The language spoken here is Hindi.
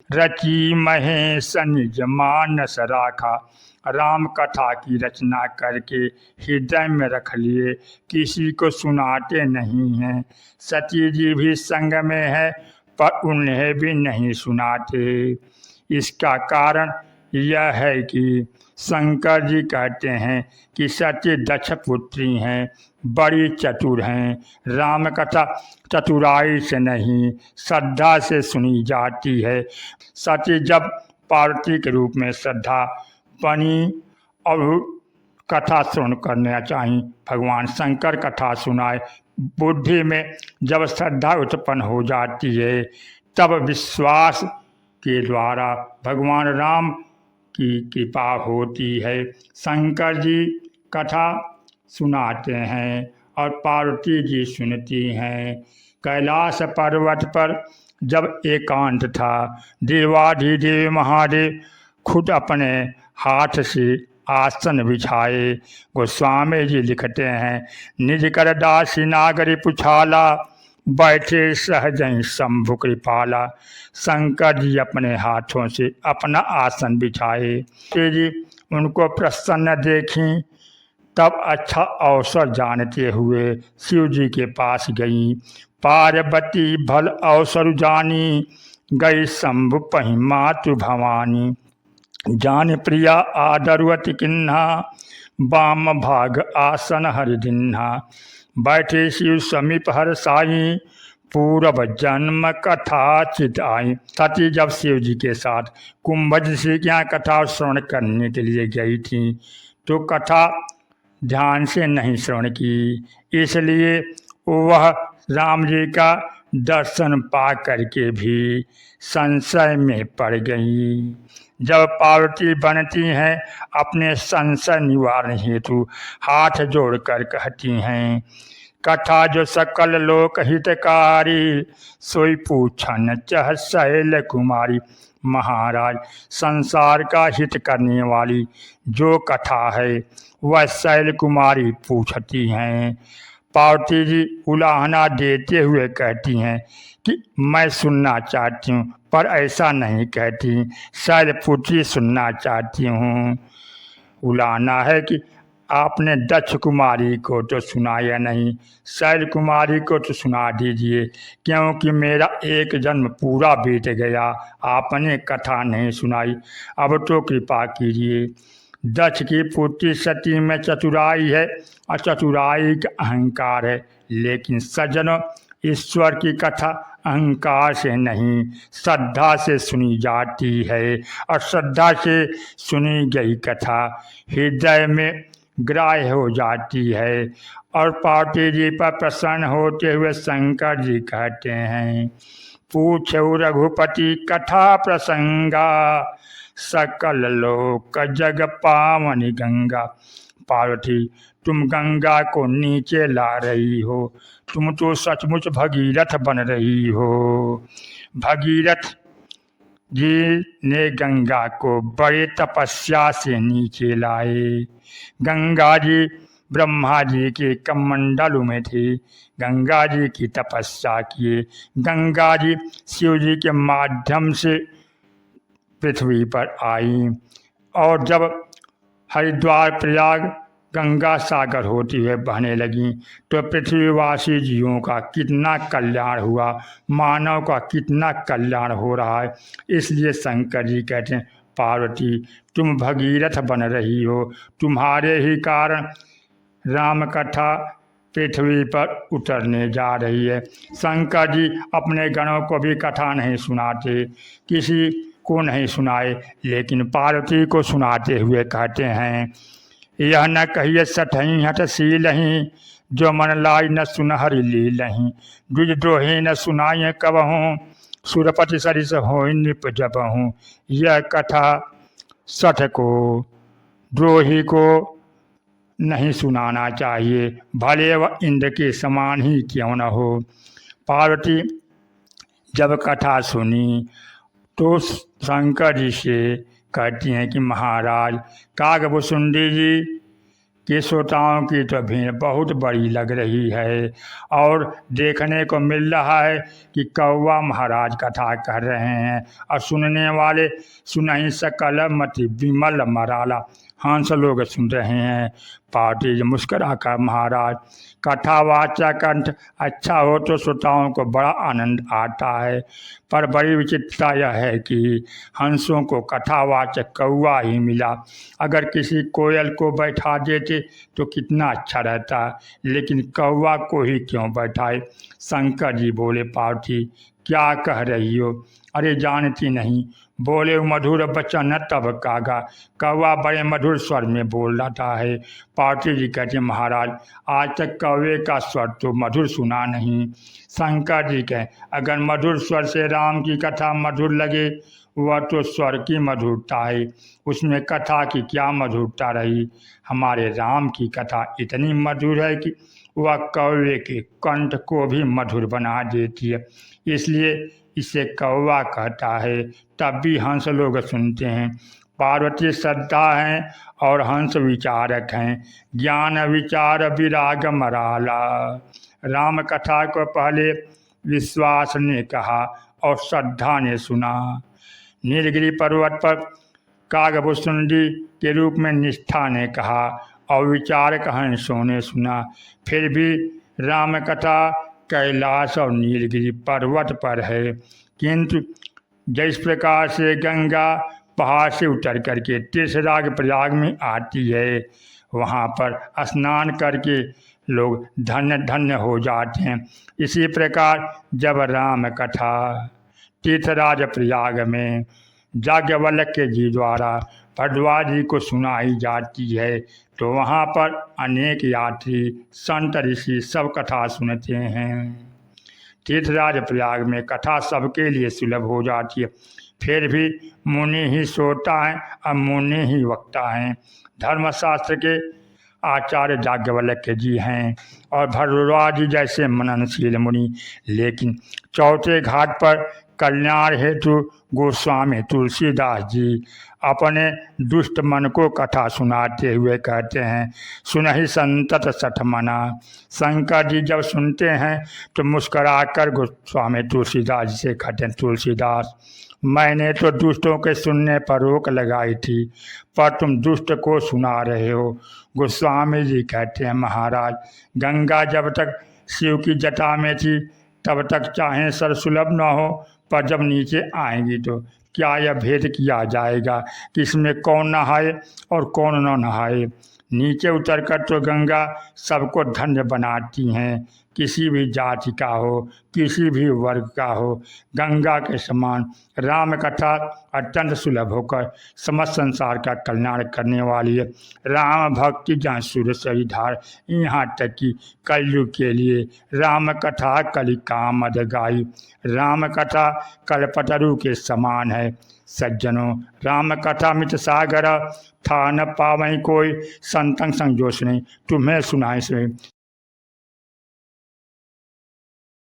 रची महेश निज मानस राखा। राम कथा की रचना करके हृदय में रख लिए, किसी को सुनाते नहीं हैं। सती जी भी संग में है पर उन्हें भी नहीं सुनाते। इसका कारण यह है कि शंकर जी कहते हैं कि सती दक्ष पुत्री हैं, बड़ी चतुर हैं। राम कथा चतुराई से नहीं, श्रद्धा से सुनी जाती है। सती जब पार्वती के रूप में श्रद्धा बनी और कथा श्रवण करना चाहिए, भगवान शंकर कथा सुनाए। बुद्धि में जब श्रद्धा उत्पन्न हो जाती है तब विश्वास के द्वारा भगवान राम की कृपा होती है। शंकर जी कथा सुनाते हैं और पार्वती जी सुनती हैं। कैलाश पर्वत पर जब एकांत था, देवाधिदेव महादेव खुद अपने हाथ से आसन बिछाए। गोस्वामी जी लिखते हैं, निज कर दासी नागरी पुछाला, बैठे सहजं शंभु कृपाला। शंकर जी अपने हाथों से अपना आसन बिछाए। जी उनको प्रसन्न देखी, तब अच्छा अवसर जानते हुए शिव जी के पास गई। पार्वती भल अवसर जानी, गई शंभु पहि मातु भवानी। जान प्रिया आदरवती किन्हा, वाम भाग आसन हरि दिन्हा। बैठे शिव समीप हर साई, पूर्व जन्म कथा चित आई। सती जब शिव जी के साथ कुंभज से क्या कथा श्रवण करने के लिए गई थी तो कथा ध्यान से नहीं श्रवण की, इसलिए वह राम जी का दर्शन पा करके भी संशय में पड़ गई। जब पार्वती बनती हैं अपने संशय निवारण हेतु हाथ जोड़कर कहती हैं, कथा जो सकल लोक हितकारी, सोई पूछन चह शैल कुमारी। महाराज, संसार का हित करने वाली जो कथा है वह शैल कुमारी पूछती हैं। पार्वती जी उलाहना देते हुए कहती हैं कि मैं सुनना चाहती हूँ, पर ऐसा नहीं कहती, शैलपुत्री सुनना चाहती हूँ। उलाहना है कि आपने दक्ष कुमारी को तो सुनाया नहीं, शैल कुमारी को तो सुना दीजिए, क्योंकि मेरा एक जन्म पूरा बीत गया, आपने कथा नहीं सुनाई, अब तो कृपा कीजिए। दक्ष की पुत्री सती में चतुराई है और चतुराई का अहंकार है, लेकिन सज्जनों, ईश्वर की कथा अहंकार से नहीं, श्रद्धा से सुनी जाती है और श्रद्धा से सुनी गई कथा हृदय में ग्राह्य हो जाती है। और पार्वती जी पर प्रसन्न होते हुए शंकर जी कहते हैं, पूछो रघुपति कथा प्रसंगा, सकल लोक जग पावनी गंगा। पार्वती, तुम गंगा को नीचे ला रही हो, तुम तो सचमुच भगीरथ बन रही हो। भगीरथ जी ने गंगा को बड़े तपस्या से नीचे लाए। गंगा जी ब्रह्मा जी के कमंडल में थी, गंगा जी की तपस्या किए। गंगा जी शिव जी के माध्यम से पृथ्वी पर आई और जब हरिद्वार प्रयाग गंगा सागर होती हुए बहने लगी तो पृथ्वीवासी जीवों का कितना कल्याण हुआ, मानव का कितना कल्याण हो रहा है। इसलिए शंकर जी कहते हैं, पार्वती तुम भगीरथ बन रही हो, तुम्हारे ही कारण राम कथा पृथ्वी पर उतरने जा रही है। शंकर जी अपने गणों को भी कथा नहीं सुनाते, किसी को नहीं सुनाए, लेकिन पार्वती को सुनाते हुए कहते हैं, यह न कहिए सठही हठशीलही, जो मन लाई न सुनहरि लीलही। द्विज द्रोही न सुनाइए कबहूँ, सुरपति सरिस होई निप जबहूँ। यह कथा सठ को, द्रोही को नहीं सुनाना चाहिए, भले वह इंद्र के समान ही क्यों न हो। पार्वती जब कथा सुनी तो शंकर जी से कहती हैं कि महाराज, कागभुसुंडी जी कि श्रोताओं की तो भीड़ बहुत बड़ी लग रही है और देखने को मिल रहा है कि कौवा महाराज कथा कर रहे हैं और सुनने वाले सुनहि सकल मति विमल मराला हंस लोग सुन रहे हैं। पार्टी जी मुस्करा कर महाराज कथावाचक कंठ अच्छा हो तो श्रोताओं को बड़ा आनंद आता है, पर बड़ी विचित्रता यह है कि हंसों को कथावाचक कौवा ही मिला। अगर किसी कोयल को बैठा देते तो कितना अच्छा रहता, लेकिन कौवा को ही क्यों बैठाए। शंकर जी बोले पार्वती क्या कह रही हो? अरे जानती नहीं, बोले मधुर बचन तब कागा। कौवा बड़े मधुर स्वर में बोल रहा है। पार्वती जी कहते महाराज आज तक कौवे का स्वर तो मधुर सुना नहीं। शंकर जी कहें अगर मधुर स्वर से राम की कथा मधुर लगे वह तो स्वर की मधुरता है, उसमें कथा की क्या मधुरता रही। हमारे राम की कथा इतनी मधुर है कि वह कौवे के कंठ को भी मधुर बना देती है, इसलिए इसे कौवा कहता है। तब भी हंस लोग सुनते हैं। पार्वती श्रद्धा हैं और हंस विचारक हैं। ज्ञान विचार विराग मराला। राम कथा को पहले विश्वास ने कहा और श्रद्धा ने सुना। नीलगिरी पर्वत पर कागभूषुंडी के रूप में निष्ठा ने कहा और विचारक हंसों ने सुना। फिर भी राम कथा कैलाश और नीलगिरी पर्वत पर है, किंतु जिस प्रकार से गंगा पहाड़ से उतर करके तीर्थराज प्रयाग में आती है, वहाँ पर स्नान करके लोग धन्य धन्य हो जाते हैं। इसी प्रकार जब राम कथा तीर्थराज प्रयाग में याज्ञवल्क्य के जी द्वारा भरद्वाज जी को सुनाई जाती है तो वहाँ पर अनेक यात्री संत ऋषि सब कथा सुनते हैं। तीर्थराज प्रयाग में कथा सबके लिए सुलभ हो जाती है। फिर भी मुनि ही श्रोता हैं और मुनि ही वक्ता हैं। धर्मशास्त्र के आचार्य याज्ञवल्क्य जी हैं और भरद्वाज जी जैसे मननशील मुनि। लेकिन चौथे घाट पर कल्याण हेतु गोस्वामी तुलसीदास जी अपने दुष्ट मन को कथा सुनाते हुए कहते हैं सुनहि संतत सठ मना। शंकर जी जब सुनते हैं तो मुस्कराकर गोस्वामी तुलसीदास जी से कहते हैं तुलसीदास मैंने तो दुष्टों के सुनने पर रोक लगाई थी, पर तुम दुष्ट को सुना रहे हो। गोस्वामी जी कहते हैं महाराज गंगा जब तक शिव की जटा में थी तब तक चाहे सरसुलभ न हो, पर जब नीचे आएंगी तो क्या यह भेद किया जाएगा कि इसमें कौन नहाए और कौन न नहाए। नीचे उतरकर तो गंगा सबको धन्य बनाती हैं, किसी भी जाति का हो किसी भी वर्ग का हो। गंगा के समान राम कथा अत्यंत सुलभ होकर समस्त संसार का कल्याण करने वाली है। राम भक्ति जहाँ सूर्य से धार, यहाँ तक कि कलयुग के लिए राम कथा कलि कामद गाई। राम कथा कल्पतरु के समान है। सज्जनों राम कथा मित सागर था न पावई कोई, संतंग संग जोश नहीं तुम्हें सुनाई से।